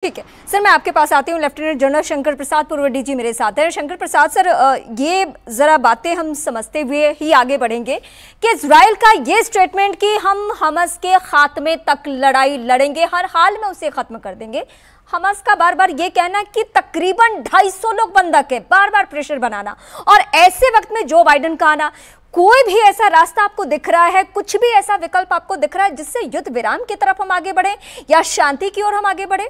ठीक है सर, मैं आपके पास आती हूँ। लेफ्टिनेंट जनरल शंकर प्रसाद, पूर्व डीजी मेरे साथ हैं। शंकर प्रसाद सर, ये जरा बातें हम समझते हुए ही आगे बढ़ेंगे कि इजराइल का ये स्टेटमेंट कि हम हमास के खात्मे तक लड़ाई लड़ेंगे, हर हाल में उसे खत्म कर देंगे। हमास का बार बार ये कहना कि तकरीबन 250 लोग बंधक है, बार बार प्रेशर बनाना, और ऐसे वक्त में जो बाइडेन का आना, कोई भी ऐसा रास्ता आपको दिख रहा है, कुछ भी ऐसा विकल्प आपको दिख रहा है जिससे युद्ध विराम की तरफ हम आगे बढ़े या शांति की ओर हम आगे बढ़े?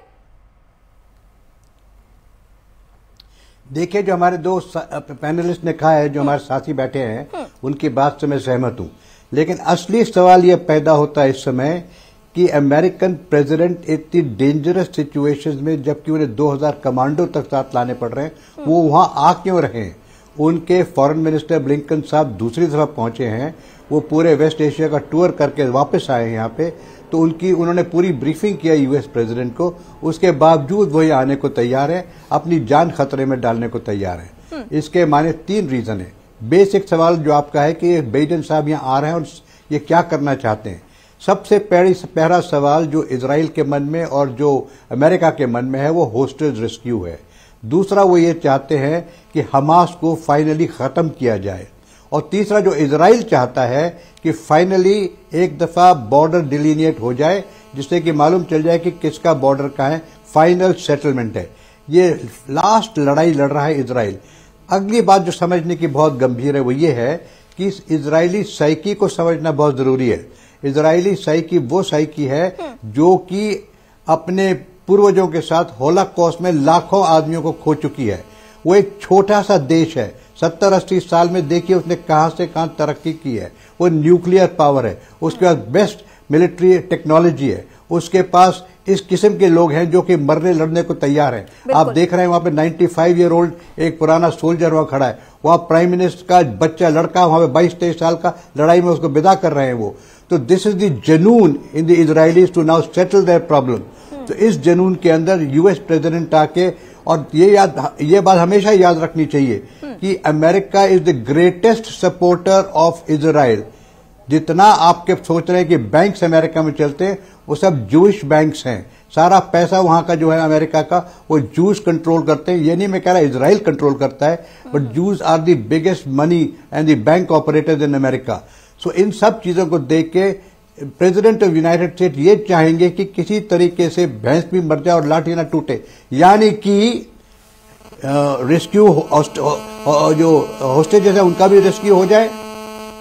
देखिए, जो हमारे दो पैनलिस्ट ने कहा है, जो हमारे साथी बैठे हैं, उनकी बात से मैं सहमत हूं। लेकिन असली सवाल यह पैदा होता है इस समय कि अमेरिकन प्रेसिडेंट इतनी डेंजरस सिचुएशंस में, जबकि उन्हें 2000 कमांडो तक साथ लाने पड़ रहे हैं, वो वहां आ क्यों रहे हैं? उनके फॉरेन मिनिस्टर ब्लिंकन साहब दूसरी दफा पहुंचे हैं, वो पूरे वेस्ट एशिया का टूर करके वापस आए हैं यहाँ पे, तो उन्होंने पूरी ब्रीफिंग किया यूएस प्रेसिडेंट को। उसके बावजूद वही आने को तैयार है, अपनी जान खतरे में डालने को तैयार है। इसके माने 3 रीजन है। बेसिक सवाल जो आपका है कि बाइडेन साहब यहाँ आ रहे हैं और ये क्या करना चाहते हैं। सबसे पहला सवाल जो इजराइल के मन में और जो अमेरिका के मन में है, वो होस्टेज रेस्क्यू है। दूसरा, वो ये चाहते हैं कि हमास को फाइनली खत्म किया जाए। और तीसरा, जो इजराइल चाहता है कि फाइनली एक दफा बॉर्डर डिलीनिएट हो जाए, जिससे कि मालूम चल जाए कि किसका बॉर्डर कहाँ है, फाइनल सेटलमेंट है। ये लास्ट लड़ाई लड़ रहा है इजराइल। अगली बात जो समझने की बहुत गंभीर है, वो ये है कि इस इजरायली साइकी को समझना बहुत जरूरी है। इजरायली साइकी वो साइकी है जो कि अपने पूर्वजों के साथ होलोकॉस्ट में लाखों आदमियों को खो चुकी है। वो एक छोटा सा देश है, 70-80 साल में देखिए उसने कहां से कहां तरक्की की है। वो न्यूक्लियर पावर है, उसके पास बेस्ट मिलिट्री टेक्नोलॉजी है, उसके पास इस किस्म के लोग हैं जो कि मरने लड़ने को तैयार हैं। आप देख रहे हैं वहां पे 95 ईयर ओल्ड एक पुराना सोल्जर वहां खड़ा है, वहां प्राइम मिनिस्टर का बच्चा लड़का वहां पे 22-23 साल का लड़ाई में उसको विदा कर रहे हैं वो। तो दिस इज द जनून in the Israelis to now settle their problem. तो इस जनून के अंदर यूएस प्रेसिडेंट आके, और ये बात हमेशा याद रखनी चाहिए कि America is the greatest supporter of Israel. जितना आपके सोच रहे हैं कि बैंक्स अमेरिका में चलते हैं, वो सब जूइश बैंक्स हैं। सारा पैसा वहां का जो है अमेरिका का, वो जूस कंट्रोल करते हैं। ये नहीं मैं कह रहा इजराइल कंट्रोल करता है, but Jews are the biggest money and the bank operators in America. So इन सब चीजों को देख के प्रेसिडेंट ऑफ यूनाइटेड स्टेट ये चाहेंगे कि किसी तरीके से भैंस भी मर जाए और लाठी ना टूटे, यानी कि रेस्क्यू जो होस्टेजेस है उनका भी रेस्क्यू हो जाए।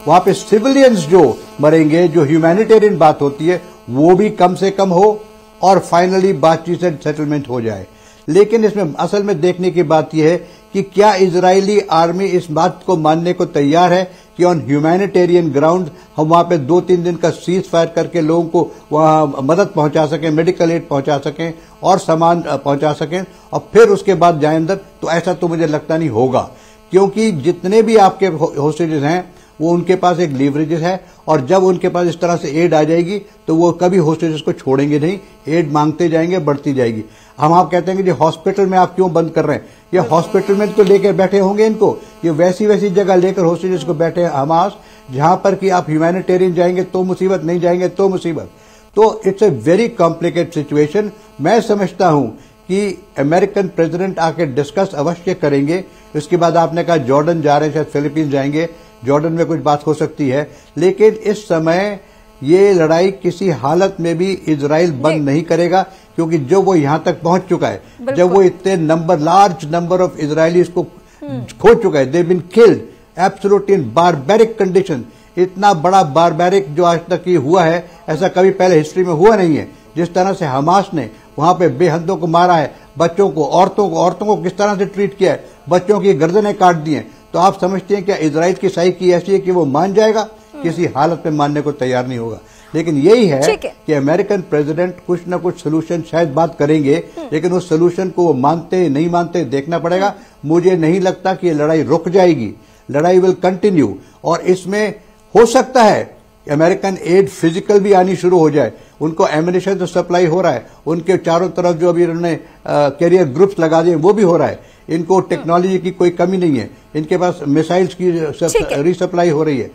वहां पे सिविलियंस जो मरेंगे, जो ह्यूमैनिटेरियन बात होती है, वो भी कम से कम हो, और फाइनली बातचीत से सेटलमेंट हो जाए। लेकिन इसमें असल में देखने की बात यह है कि क्या इजरायली आर्मी इस बात को मानने को तैयार है कि ऑन ह्यूमैनिटेरियन ग्राउंड हम वहां पे 2-3 दिन का सीज फायर करके लोगों को वहां मदद पहुंचा सकें, मेडिकल एड पहुंचा सकें और सामान पहुंचा सकें, और फिर उसके बाद जाए अंदर? तो ऐसा तो मुझे लगता नहीं होगा, क्योंकि जितने भी आपके होस्टेजेस हैं वो उनके पास एक लीवरेजेस है, और जब उनके पास इस तरह से एड आ जाएगी तो वो कभी होस्टेजेस को छोड़ेंगे नहीं, एड मांगते जाएंगे, बढ़ती जाएगी। हम आप कहते हैं कि हॉस्पिटल में आप क्यों बंद कर रहे हैं? ये हॉस्पिटल में तो लेकर बैठे होंगे इनको, ये वैसी जगह लेकर होस्टेजेस को बैठे हैं हमास, जहां पर कि आप ह्यूमैनिटेरियन जाएंगे तो मुसीबत, नहीं जाएंगे तो मुसीबत। तो it's a very complicated situation. मैं समझता हूं कि अमेरिकन प्रेसिडेंट आके डिस्कस अवश्य करेंगे। उसके बाद आपने कहा जॉर्डन जा रहे हैं, शायद फिलीपींस जाएंगे, जॉर्डन में कुछ बात हो सकती है। लेकिन इस समय ये लड़ाई किसी हालत में भी इजराइल बंद नहीं करेगा, क्योंकि जो वो यहां तक पहुंच चुका है, जब वो इतने लार्ज नंबर ऑफ इजरायलीज को खो चुका है, they been killed absolutely in barbaric condition. इतना बड़ा बारबैरिक जो आज तक ये हुआ है, ऐसा कभी पहले हिस्ट्री में हुआ नहीं है। जिस तरह से हमास ने वहां पे बेहदों को मारा है, बच्चों को, औरतों को किस तरह से ट्रीट किया है, बच्चों की गर्दनें काट दी हैं। तो आप समझते हैं क्या इजराइल की साइकी ऐसी है कि वो मान जाएगा? किसी हालत में मानने को तैयार नहीं होगा। लेकिन यही है कि अमेरिकन प्रेसिडेंट कुछ न कुछ सोल्यूशन शायद बात करेंगे, लेकिन उस सोल्यूशन को वो मानते नहीं मानते देखना पड़ेगा। मुझे नहीं लगता कि ये लड़ाई रुक जाएगी, लड़ाई विल कंटिन्यू। और इसमें हो सकता है अमेरिकन एड फिजिकल भी आनी शुरू हो जाए। उनको एम्यूनिशन तो सप्लाई हो रहा है, उनके चारों तरफ जो अभी उन्होंने कैरियर ग्रुप्स लगा दिए वो भी हो रहा है। इनको टेक्नोलॉजी की कोई कमी नहीं है, इनके पास मिसाइल्स की रिसप्लाई हो रही है।